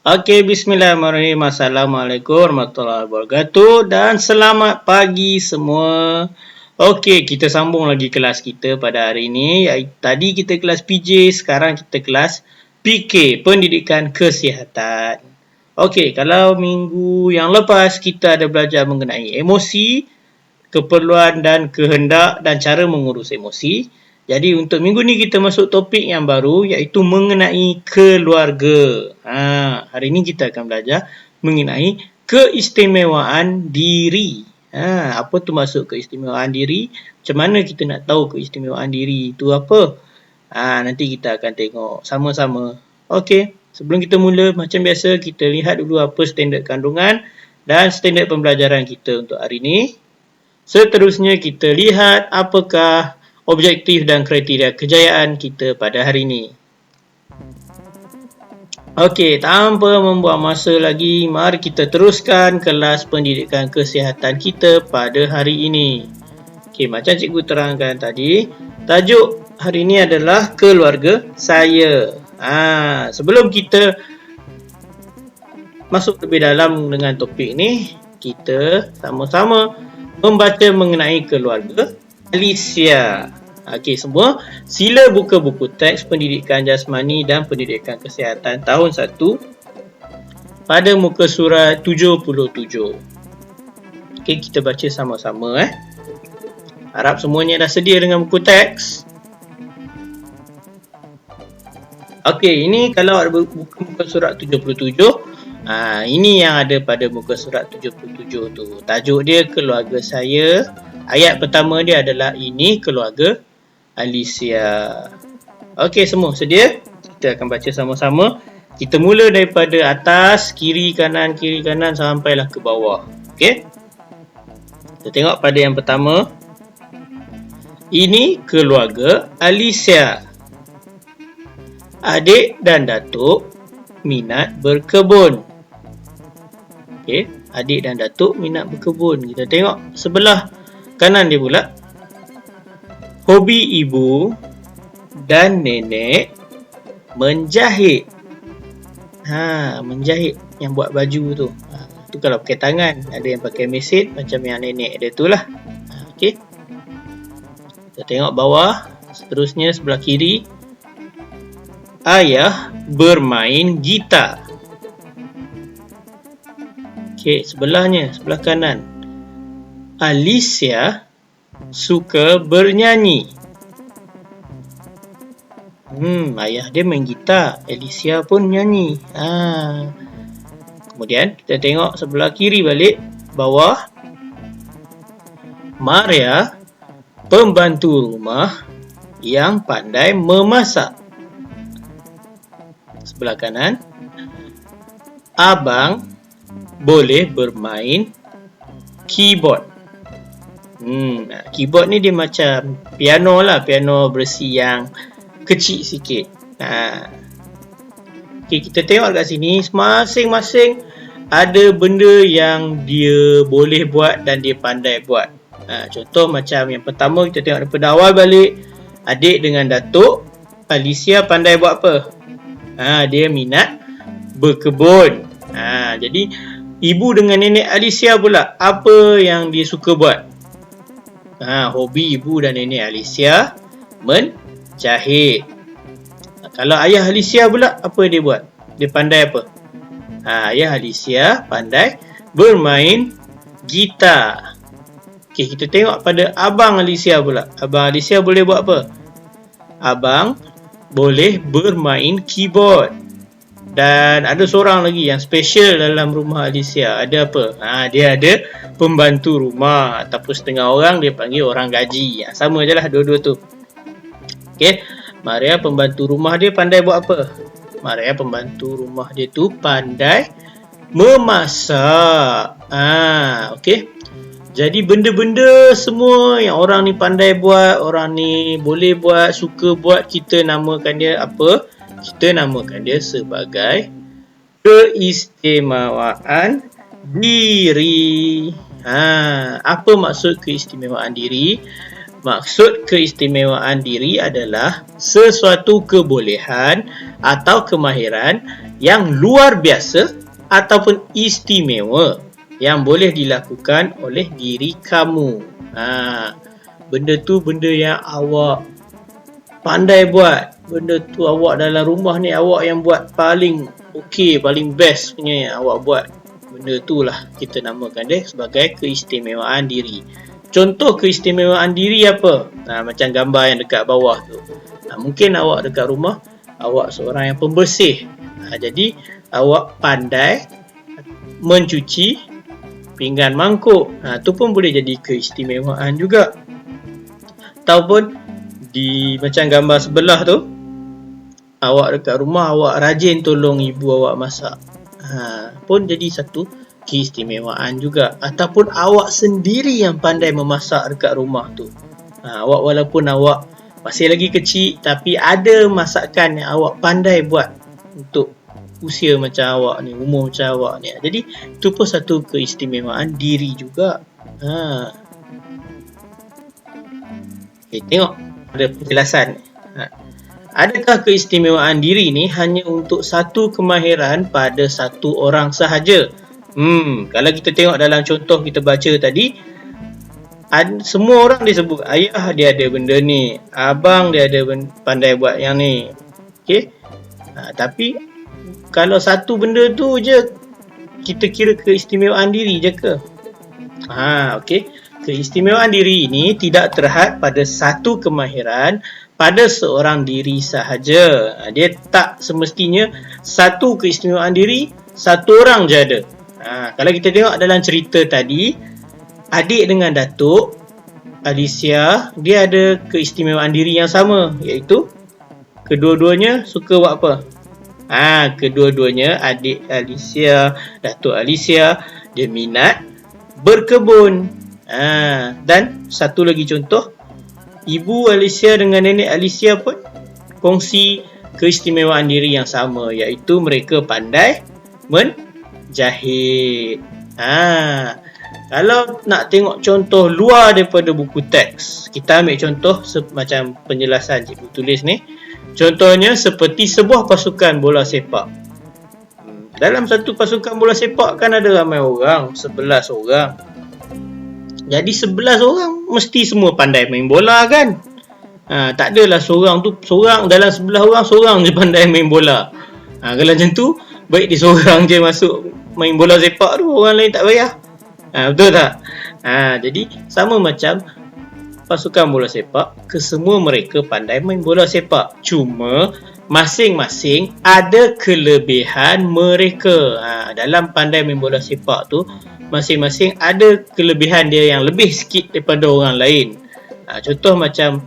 Okey, bismillahirrahmanirrahim. Assalamualaikum warahmatullahi wabarakatuh dan selamat pagi semua. Okey, kita sambung lagi kelas kita pada hari ini. Tadi kita kelas PJ, sekarang kita kelas PK, Pendidikan Kesihatan. Okey, kalau minggu yang lepas kita ada belajar mengenai emosi, keperluan dan kehendak dan cara mengurus emosi. Jadi untuk minggu ni kita masuk topik yang baru iaitu mengenai keluarga. Hari ini kita akan belajar mengenai keistimewaan diri. Apa tu maksud keistimewaan diri? Macam mana kita nak tahu keistimewaan diri itu apa? Nanti kita akan tengok sama-sama. Okey, sebelum kita mula macam biasa kita lihat dulu apa standard kandungan dan standard pembelajaran kita untuk hari ini. Seterusnya kita lihat apakah objektif dan kriteria kejayaan kita pada hari ini. Okey, tanpa membuang masa lagi, mari kita teruskan kelas pendidikan kesihatan kita pada hari ini. Okey, macam cikgu terangkan tadi, tajuk hari ini adalah keluarga saya. Sebelum kita masuk lebih dalam dengan topik ini, kita sama-sama membaca mengenai keluarga Alicia. Okey, semua sila buka buku teks pendidikan jasmani dan pendidikan kesihatan tahun 1 pada muka surat 77. Okey, kita baca sama-sama. Harap semuanya dah sedia dengan buku teks. Okey, ini kalau ada buku muka surat 77, ini yang ada pada muka surat 77 tu. Tajuk dia keluarga saya. Ayat pertama dia adalah ini keluarga Alicia. Okey, semua sedia? Kita akan baca sama-sama. Kita mula daripada atas, kiri kanan sampailah ke bawah. Okey? Kita tengok pada yang pertama. Ini keluarga Alicia. Adik dan datuk minat berkebun. Okey, adik dan datuk minat berkebun. Kita tengok sebelah kanan dia pula. Hobi ibu dan nenek menjahit. Menjahit yang buat baju tu. Tu kalau pakai tangan, ada yang pakai mesin macam yang nenek dia tu lah. Okey. Kita tengok bawah, seterusnya sebelah kiri. Ayah bermain gitar. Okey, sebelahnya, sebelah kanan. Alicia suka bernyanyi. Ayah dia main gitar, Alicia pun nyanyi. Kemudian kita tengok sebelah kiri balik, bawah. Maria, pembantu rumah yang pandai memasak. Sebelah kanan. Abang boleh bermain keyboard. Keyboard ni dia macam piano lah, piano bersih yang kecil sikit. Okay, kita tengok kat sini, masing-masing ada benda yang dia boleh buat dan dia pandai buat. Contoh macam yang pertama, kita tengok daripada awal balik. Adik dengan datuk Alicia pandai buat apa? Dia minat berkebun. Jadi ibu dengan nenek Alicia pula, apa yang dia suka buat? Hobi ibu dan nenek Alicia menjahit. Kalau ayah Alicia pula, apa dia buat? Dia pandai apa? Ayah Alicia pandai bermain gitar. Okey, kita tengok pada abang Alicia pula. Abang Alicia boleh buat apa? Abang boleh bermain keyboard. Dan ada seorang lagi yang special dalam rumah Alicia. Ada apa? Dia ada pembantu rumah. Ataupun setengah orang dia panggil orang gaji. Sama je lah dua-dua tu. Okey. Maria pembantu rumah dia pandai buat apa? Maria pembantu rumah dia tu pandai memasak. Okey. Jadi benda-benda semua yang orang ni pandai buat, orang ni boleh buat, suka buat, kita namakan dia apa? Kita namakan dia sebagai keistimewaan diri. Apa maksud keistimewaan diri? Maksud keistimewaan diri adalah sesuatu kebolehan atau kemahiran yang luar biasa ataupun istimewa yang boleh dilakukan oleh diri kamu. Benda tu benda yang awak pandai buat. Benda tu awak dalam rumah ni awak yang buat paling okey, paling best punya yang awak buat. Benda tu lah kita namakan dia sebagai keistimewaan diri. Contoh keistimewaan diri apa? Macam gambar yang dekat bawah tu. Mungkin awak dekat rumah, awak seorang yang pembersih. Jadi awak pandai mencuci pinggan mangkuk. Tu pun boleh jadi keistimewaan juga. Ataupun di macam gambar sebelah tu, awak dekat rumah awak rajin tolong ibu awak masak. Pun jadi satu keistimewaan juga. Ataupun awak sendiri yang pandai memasak dekat rumah tu. Awak walaupun awak masih lagi kecil, tapi ada masakan yang awak pandai buat untuk usia macam awak ni, umur macam awak ni. Jadi itu pun satu keistimewaan diri juga. Okay, tengok ada penjelasan. Adakah keistimewaan diri ni hanya untuk satu kemahiran pada satu orang sahaja? Kalau kita tengok dalam contoh kita baca tadi, semua orang disebut ayah dia ada benda ni, abang dia ada pandai buat yang ni. Okey. Tapi kalau satu benda tu je kita kira keistimewaan diri je ke? Okey. Keistimewaan diri ini tidak terhad pada satu kemahiran pada seorang diri sahaja. Dia tak semestinya satu keistimewaan diri satu orang je ada. Kalau kita tengok dalam cerita tadi, adik dengan datuk Alicia, dia ada keistimewaan diri yang sama, iaitu kedua-duanya suka buat apa? Kedua-duanya, adik Alicia, datuk Alicia, dia minat berkebun. Dan satu lagi contoh, ibu Alicia dengan nenek Alicia pun kongsi keistimewaan diri yang sama, iaitu mereka pandai menjahit. Kalau nak tengok contoh luar daripada buku teks, kita ambil contoh macam penjelasan cikgu tulis ni. Contohnya seperti sebuah pasukan bola sepak. Dalam satu pasukan bola sepak kan ada ramai orang, 11 orang. Jadi 11 orang mesti semua pandai main bola kan? Tak adalah seorang dalam 11 orang seorang je pandai main bola. Kalau macam tu, baik dia seorang je masuk main bola sepak tu, orang lain tak payah. Betul tak? Jadi sama macam pasukan bola sepak, kesemua mereka pandai main bola sepak. Cuma masing-masing ada kelebihan mereka. Dalam pandai main bola sepak tu, masing-masing ada kelebihan dia yang lebih sikit daripada orang lain. Contoh macam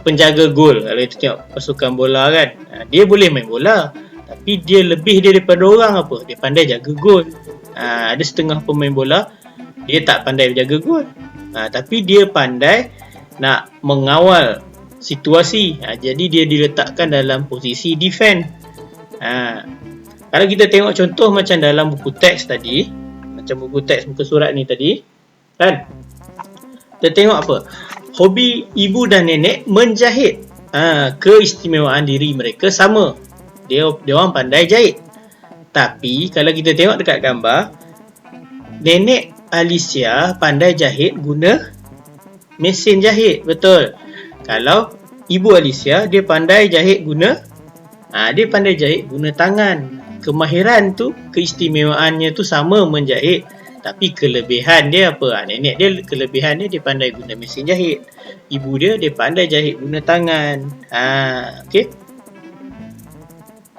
penjaga gol. Kalau kita tengok pasukan bola kan, dia boleh main bola, tapi dia lebih dia daripada orang apa? Dia pandai jaga gol. Ada setengah pemain bola dia tak pandai jaga gol, tapi dia pandai nak mengawal situasi. Jadi dia diletakkan dalam posisi defend. Kalau kita tengok contoh macam dalam buku teks tadi, macam buku teks muka surat ni tadi kan, kita tengok apa? Hobi ibu dan nenek menjahit. Keistimewaan diri mereka sama. Dia orang pandai jahit. Tapi kalau kita tengok dekat gambar, nenek Alicia pandai jahit guna mesin jahit, betul. Kalau ibu Alicia, dia pandai jahit guna tangan. Kemahiran tu, keistimewaannya tu sama menjahit, tapi kelebihan dia apa? Nenek dia kelebihan dia pandai guna mesin jahit. Ibu dia pandai jahit guna tangan. Okey.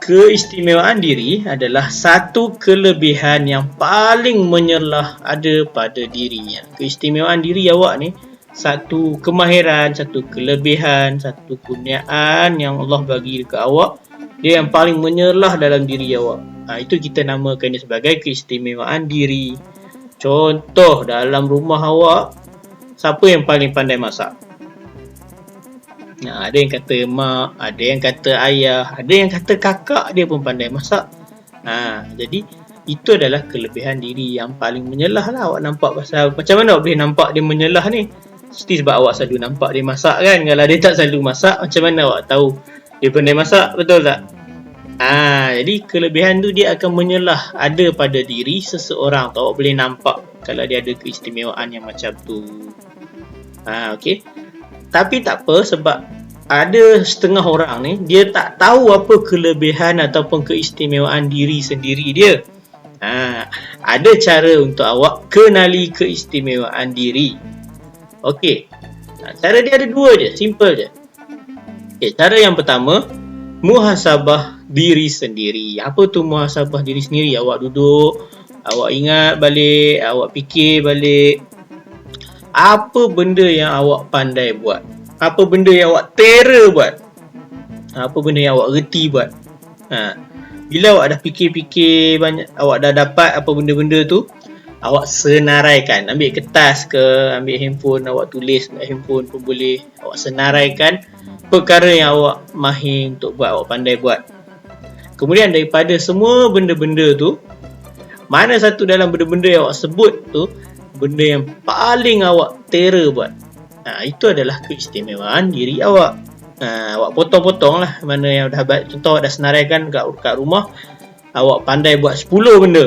Keistimewaan diri adalah satu kelebihan yang paling menyerlah ada pada dirinya. Keistimewaan diri awak ni satu kemahiran, satu kelebihan, satu kurniaan yang Allah bagi dekat awak. Dia yang paling menyerlah dalam diri awak. Itu kita namakan dia sebagai keistimewaan diri. Contoh dalam rumah awak, siapa yang paling pandai masak? Ada yang kata mak, ada yang kata ayah, ada yang kata kakak dia pun pandai masak. Jadi itu adalah kelebihan diri yang paling menyerlah lah. Awak nampak pasal macam mana awak boleh nampak dia menyerlah ni? Mesti sebab awak selalu nampak dia masak kan. Kalau dia tak selalu masak, macam mana awak tahu dia pandai masak, betul tak? Jadi kelebihan tu dia akan menyelah ada pada diri seseorang. Awak boleh nampak kalau dia ada keistimewaan yang macam tu. Okey. Tapi tak apa, sebab ada setengah orang ni dia tak tahu apa kelebihan ataupun keistimewaan diri sendiri dia. Ada cara untuk awak kenali keistimewaan diri. Okey. Cara dia ada dua je, simple je. Okay, cara yang pertama, muhasabah diri sendiri. Apa tu muhasabah diri sendiri? Awak duduk, awak ingat balik, awak fikir balik, apa benda yang awak pandai buat, apa benda yang awak terror buat, apa benda yang awak reti buat. Bila awak dah fikir-fikir banyak, awak dah dapat apa benda-benda tu, awak senaraikan. Ambil kertas ke, ambil handphone, awak tulis kat handphone pun boleh. Awak senaraikan perkara yang awak mahir untuk buat, awak pandai buat. Kemudian daripada semua benda-benda tu, mana satu dalam benda-benda yang awak sebut tu benda yang paling awak terror buat? Itu adalah keistimewaan diri awak. Awak potong-potong lah mana yang dah, contoh awak dah senaraikan kat rumah, awak pandai buat 10 benda.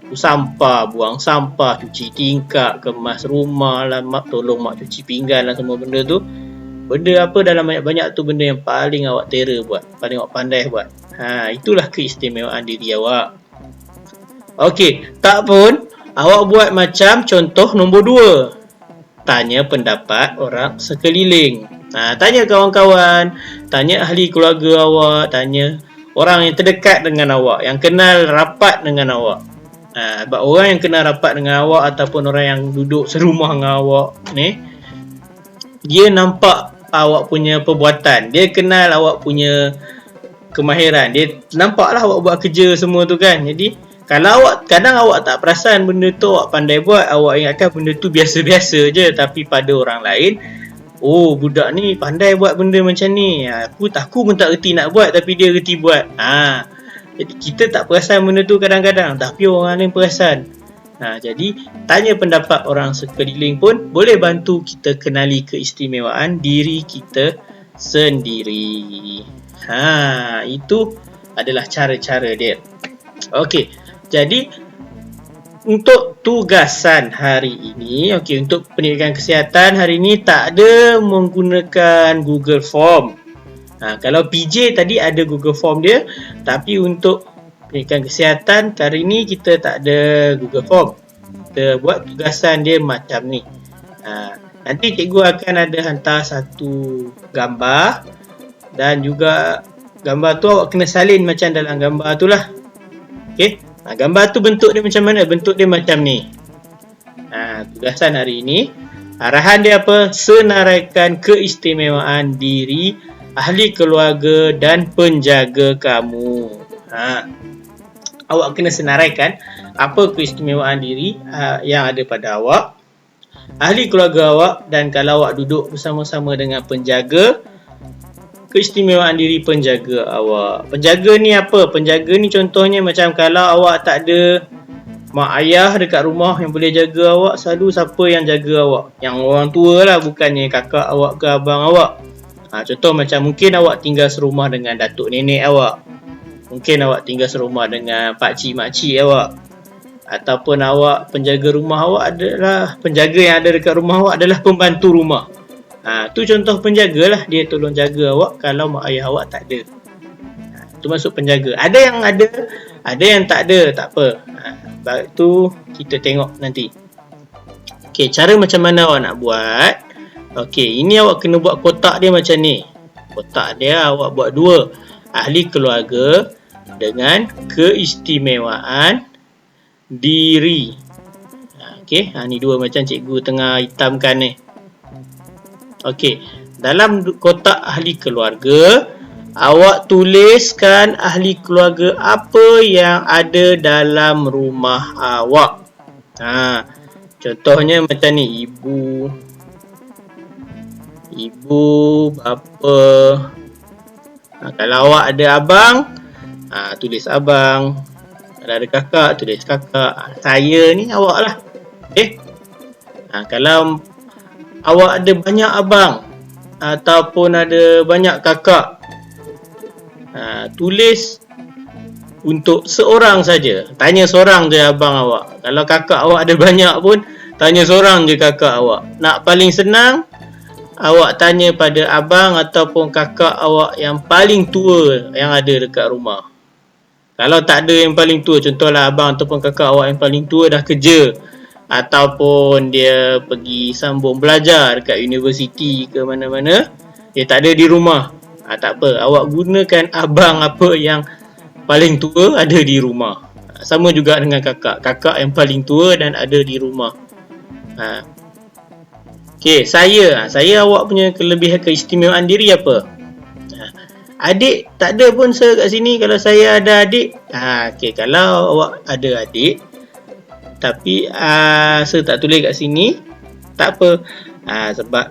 Sampah, buang sampah, cuci tingkap, kemas rumah lah, tolong mak cuci pinggan lah, semua benda tu. Benda apa dalam banyak-banyak tu benda yang paling awak terror buat, paling awak pandai buat. Itulah keistimewaan diri awak. Okey, tak pun awak buat macam contoh nombor 2. Tanya pendapat orang sekeliling. Tanya kawan-kawan, tanya ahli keluarga awak, tanya orang yang terdekat dengan awak, yang kenal rapat dengan awak. Sebab orang yang kenal rapat dengan awak ataupun orang yang duduk serumah dengan awak ni, dia nampak awak punya perbuatan, dia kenal awak punya kemahiran, dia nampaklah awak buat kerja semua tu kan. Jadi kalau awak, kadang awak tak perasan benda tu awak pandai buat, awak ingatkan benda tu biasa-biasa je, tapi pada orang lain, oh budak ni pandai buat benda macam ni, aku pun tak reti nak buat tapi dia reti buat. Jadi kita tak perasan benda tu kadang-kadang, tapi orang lain perasan. Jadi tanya pendapat orang sekeliling pun boleh bantu kita kenali keistimewaan diri kita sendiri. Itu adalah cara-cara dia. Okey, jadi untuk tugasan hari ini, untuk pendidikan kesihatan hari ini tak ada menggunakan Google Form. Kalau PJ tadi ada Google Form dia, tapi untuk pendidikan kesihatan hari ini kita tak ada Google Form. Kita buat tugasan dia macam ni. Nanti cikgu akan ada hantar satu gambar, dan juga gambar tu awak kena salin macam dalam gambar tu lah. Okey, gambar tu bentuk dia macam mana? Bentuk dia macam ni. Tugasan hari ini, arahan dia apa? Senaraikan keistimewaan diri ahli keluarga dan penjaga kamu. Awak kena senaraikan apa keistimewaan diri yang ada pada awak, ahli keluarga awak, dan kalau awak duduk bersama-sama dengan penjaga, keistimewaan diri penjaga awak. Penjaga ni apa? Penjaga ni contohnya macam kalau awak tak ada mak ayah dekat rumah yang boleh jaga awak, selalu siapa yang jaga awak? Yang orang tua lah, bukannya kakak awak ke abang awak. Contoh macam mungkin awak tinggal serumah dengan datuk nenek awak, mungkin awak tinggal serumah dengan pakcik makcik awak, ataupun awak penjaga rumah awak adalah penjaga yang ada dekat rumah awak adalah pembantu rumah. Tu contoh penjaga lah, dia tolong jaga awak kalau mak ayah awak tak ada. Tu masuk penjaga. Ada yang tak ada, tak apa. Tu kita tengok nanti. Okey, cara macam mana awak nak buat? Okey, ini awak kena buat kotak dia macam ni. Kotak dia awak buat 2. Ahli keluarga dengan keistimewaan diri. Okey, ni 2 macam cikgu tengah hitamkan ni. Okey, dalam kotak ahli keluarga, awak tuliskan ahli keluarga apa yang ada dalam rumah awak. Contohnya macam ni, ibu, bapa. Kalau awak ada abang, tulis abang. Kalau ada kakak, tulis kakak. Saya ni awak lah. Kalau awak ada banyak abang ataupun ada banyak kakak, tulis untuk seorang saja. Tanya seorang je abang awak. Kalau kakak awak ada banyak pun, tanya seorang je kakak awak. Nak paling senang, awak tanya pada abang ataupun kakak awak yang paling tua yang ada dekat rumah. Kalau tak ada yang paling tua, contohlah abang ataupun kakak awak yang paling tua dah kerja, ataupun dia pergi sambung belajar dekat universiti ke mana-mana, dia tak ada di rumah, tak apa, awak gunakan abang apa yang paling tua ada di rumah. Sama juga dengan kakak yang paling tua dan ada di rumah. Okey, saya awak punya kelebihan keistimewaan diri apa? Adik tak ada pun kat sini kalau saya ada adik. Okey, kalau awak ada adik tapi saya tak tulis kat sini, tak apa. Sebab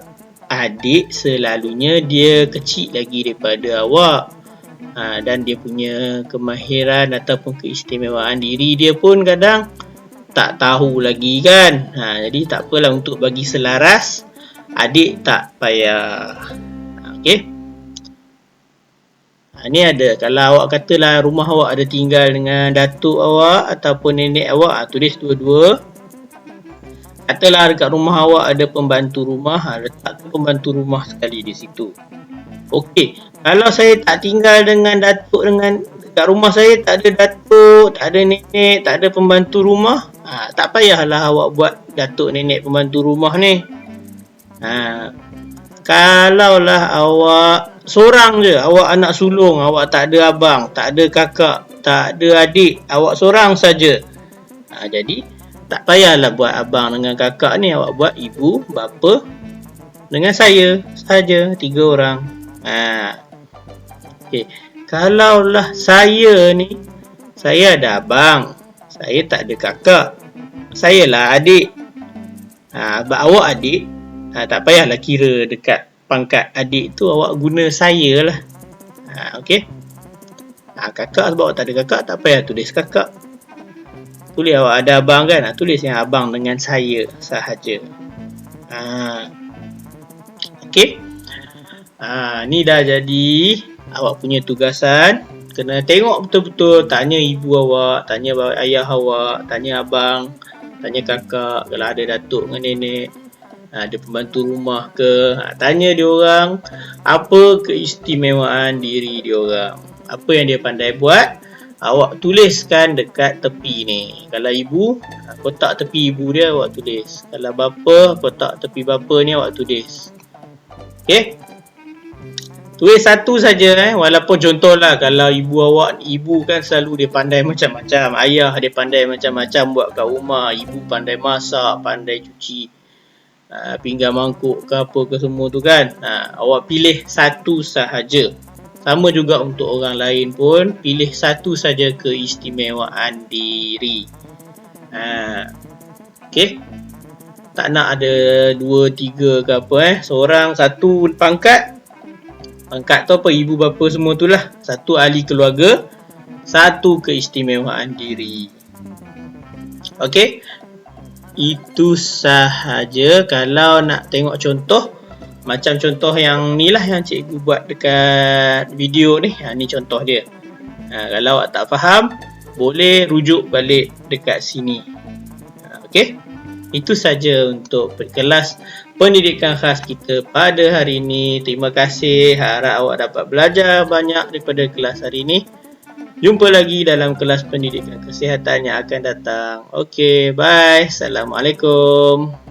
adik selalunya dia kecil lagi daripada awak. Dan dia punya kemahiran ataupun keistimewaan diri dia pun kadang tak tahu lagi kan. Jadi tak apalah, untuk bagi selaras, adik tak payah. Okey. Ni ada, kalau awak katalah rumah awak ada tinggal dengan datuk awak ataupun nenek awak, tulis dua-dua. Katalah dekat rumah awak ada pembantu rumah, letak pembantu rumah sekali di situ. Okey, kalau saya tak tinggal dengan datuk, dengan kat rumah saya tak ada datuk, tak ada nenek, tak ada pembantu rumah, tak payahlah awak buat datuk, nenek, pembantu rumah ni. Kalaulah awak seorang je, awak anak sulung, awak tak ada abang, tak ada kakak, tak ada adik, awak seorang saja. Jadi tak payahlah buat abang dengan kakak ni, awak buat ibu, bapa dengan saya saja, 3 orang. Okay. Kalaulah saya ni, saya ada abang, saya tak ada kakak, saya lah adik. Awak adik, tak payahlah kira dekat pangkat adik tu, awak guna saya lah. Okey. Kakak, sebab awak tak ada kakak, tak payah tulis kakak. Tulis awak ada abang kan, tulis yang abang dengan saya sahaja. Okey. Ni dah jadi awak punya tugasan. Kena tengok betul-betul, tanya ibu awak, tanya ayah awak, tanya abang, tanya kakak, kalau ada datuk dengan nenek, ada pembantu rumah ke, tanya dia orang apa keistimewaan diri dia orang, apa yang dia pandai buat, awak tuliskan dekat tepi ni. Kalau ibu, kotak tepi ibu dia awak tulis. Kalau bapa, kotak tepi bapa ni awak tulis. Okey. Tulis satu saja, walaupun contohlah kalau ibu kan selalu dia pandai macam-macam, ayah dia pandai macam-macam buat kat rumah, ibu pandai masak, pandai cuci pinggan mangkuk ke apa ke semua tu kan. Awak pilih satu sahaja. Sama juga untuk orang lain pun, pilih satu saja keistimewaan diri. Okey. Tak nak ada 2, 3 ke apa, seorang satu pangkat. Pangkat tu apa, ibu bapa semua tu lah. Satu ahli keluarga, satu keistimewaan diri. Okey. Itu sahaja. Kalau nak tengok contoh, macam contoh yang ni lah yang cikgu buat dekat video ni. Ni contoh dia. Kalau awak tak faham, boleh rujuk balik dekat sini. Okey. Itu saja untuk kelas pendidikan khas kita pada hari ini. Terima kasih. Harap awak dapat belajar banyak daripada kelas hari ini. Jumpa lagi dalam kelas pendidikan kesihatan yang akan datang. Okey, bye. Assalamualaikum.